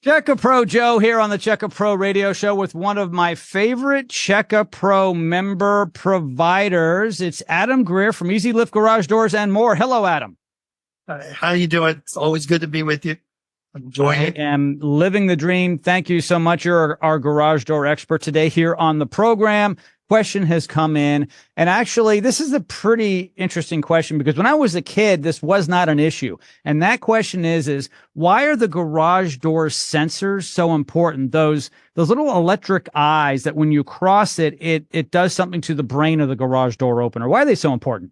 Checka Pro Joe here on the Checka Pro radio show with one of my favorite Checka Pro member providers. It's Adam Greer from Easy Lift Garage Doors and more. Hello, Adam. How you doing? It's always good to be with you. I'm enjoying it. I am living the dream. Thank you so much. You're our garage door expert today here on the program. Question has come in, and actually this is a pretty interesting question because when I was a kid, this was not an issue. And that question is why are the garage door sensors so important? Those little electric eyes that when you cross it, it does something to the brain of the garage door opener. Why are they so important?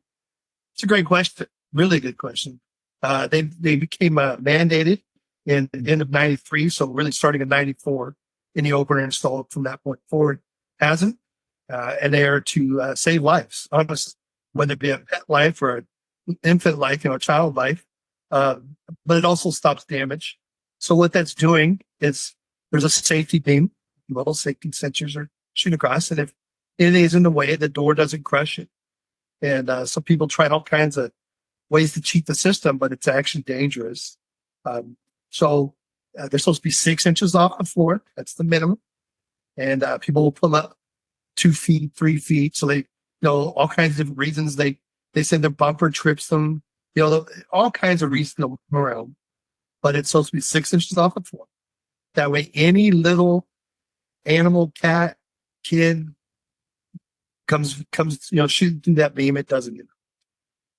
It's a great question. Really good question. They became mandated in the end of 93. So really starting in 94 in the opener installed from that point forward hasn't. And they are to save lives, honestly, whether it be a pet life or an infant life, a child life. But it also stops damage. So what that's doing is there's a safety beam, little safety sensors are shooting across. And if anything is in the way, the door doesn't crush it. And some people try all kinds of ways to cheat the system, but it's actually dangerous. So they're supposed to be 6 inches off the floor. That's the minimum. And people will pull up 2 feet, 3 feet. So they know all kinds of different reasons. They say their bumper trips them, all kinds of reasons to move around. But it's supposed to be 6 inches off the floor. That way, any little animal, cat, kid comes, shooting through that beam, it doesn't get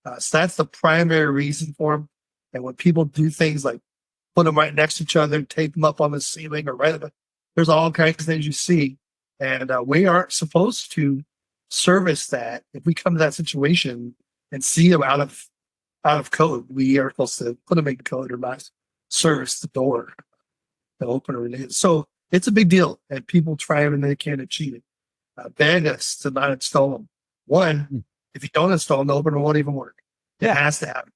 them. So that's the primary reason for them. And when people do things like put them right next to each other, tape them up on the ceiling or right up, there's all kinds of things you see. And we aren't supposed to service that. If we come to that situation and see them out of code, we are supposed to put them in code or not service the door, the opener. So it's a big deal. And people try them and they can't achieve it. Beg us to not install them. One, if you don't install them, the opener won't even work. It has to happen.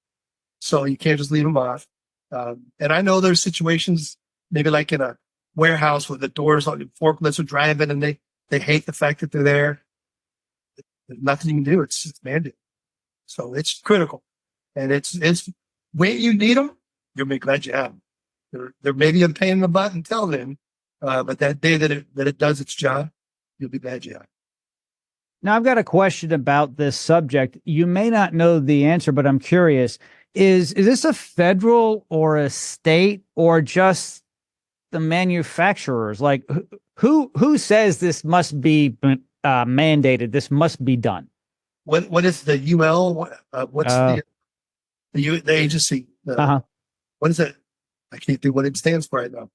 So you can't just leave them off. And I know there's situations, maybe like in a warehouse where the doors on the forklifts are driving and they hate the fact that they're there. There's nothing you can do. It's mandated. So it's critical. And it's when you need them, you'll be glad you have them. They're maybe a pain in the butt until then. But that day that it does its job, you'll be glad you have them. Now, I've got a question about this subject. You may not know the answer, but I'm curious. Is this a federal or a state or just the manufacturers? Like who says this must be mandated? This must be done. What is the UL? What's the agency? What is it? I can't think what it stands for right now.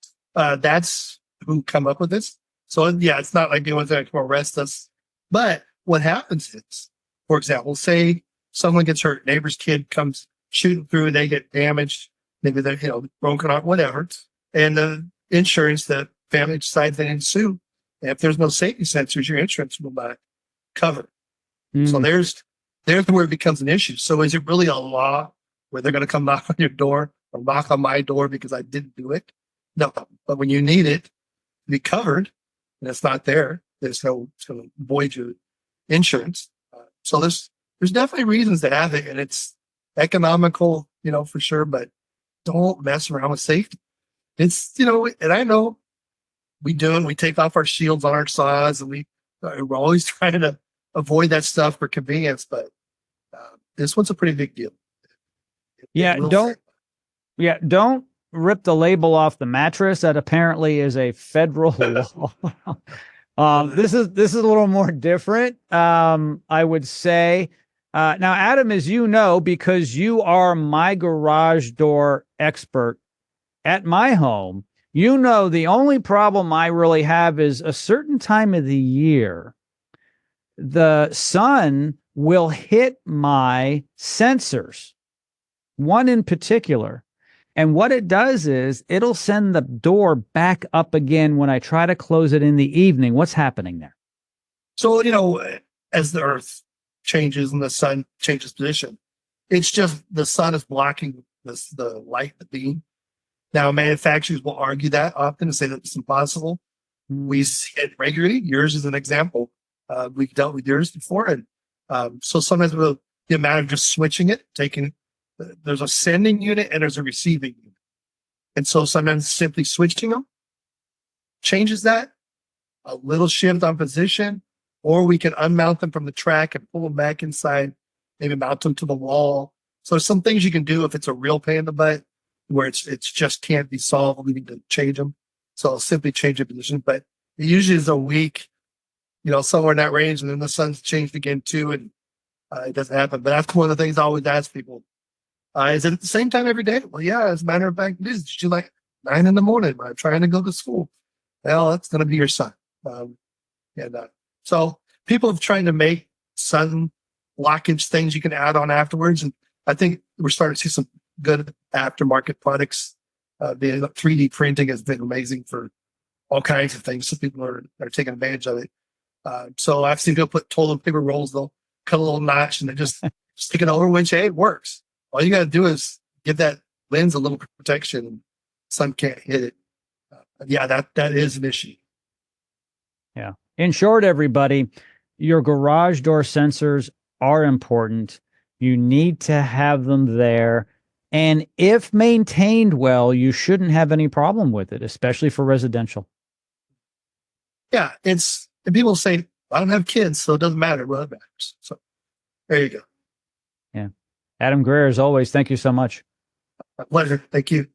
That's who come up with this. So yeah, it's not like they want to arrest us. But what happens is, for example, say someone gets hurt, neighbor's kid comes shooting through, they get damaged, maybe they're broken off, whatever, and the insurance, the family decides they didn't sue. And if there's no safety sensors, your insurance will not cover. So there's where it becomes an issue. So is it really a law where they're going to come knock on your door or knock on my door because I didn't do it? No. But when you need it to be covered and it's not there, it's going to void your insurance. So there's definitely reasons to have it, and it's economical, for sure, but don't mess around with safety. It's, and I know we take off our shields on our saws, and we're always trying to avoid that stuff for convenience, but this one's a pretty big deal. Don't rip the label off the mattress. That apparently is a federal law. This is a little more different, I would say. Now, Adam, as you know, because you are my garage door expert at my home, the only problem I really have is a certain time of the year, the sun will hit my sensors, one in particular. And what it does is it'll send the door back up again when I try to close it in the evening. What's happening there? So, as the earth changes and the sun changes position, it's just the sun is blocking the light, the beam. Now, manufacturers will argue that often and say that it's impossible. We see it regularly. Yours is an example. We've dealt with yours before. And so sometimes the amount of just switching it, there's a sending unit and there's a receiving unit. And so sometimes simply switching them changes that, a little shift on position, or we can unmount them from the track and pull them back inside, maybe mount them to the wall. So some things you can do if it's a real pain in the butt where it's just can't be solved. We need to change them. So I'll simply change the position, but it usually is a week, somewhere in that range. And then the sun's changed again too. And it doesn't happen. But that's one of the things I always ask people. Is it at the same time every day? Well, yeah, as a matter of fact, it is. It's like 9 a.m. when I'm trying to go to school. Well, that's going to be your son. So people have tried to make sun blockage things you can add on afterwards. And I think we're starting to see some good aftermarket products. The 3D printing has been amazing for all kinds of things. So people are taking advantage of it. So I've seen people put toilet paper rolls, they'll cut a little notch and then just stick it over when it works. All you got to do is give that lens a little protection and sun can't hit it. That is an issue. Yeah. In short, everybody, your garage door sensors are important. You need to have them there. And if maintained well, you shouldn't have any problem with it, especially for residential. Yeah. And people say, I don't have kids, so it doesn't matter. Well, it matters. So there you go. Yeah. Adam Greer, as always, thank you so much. My pleasure. Thank you.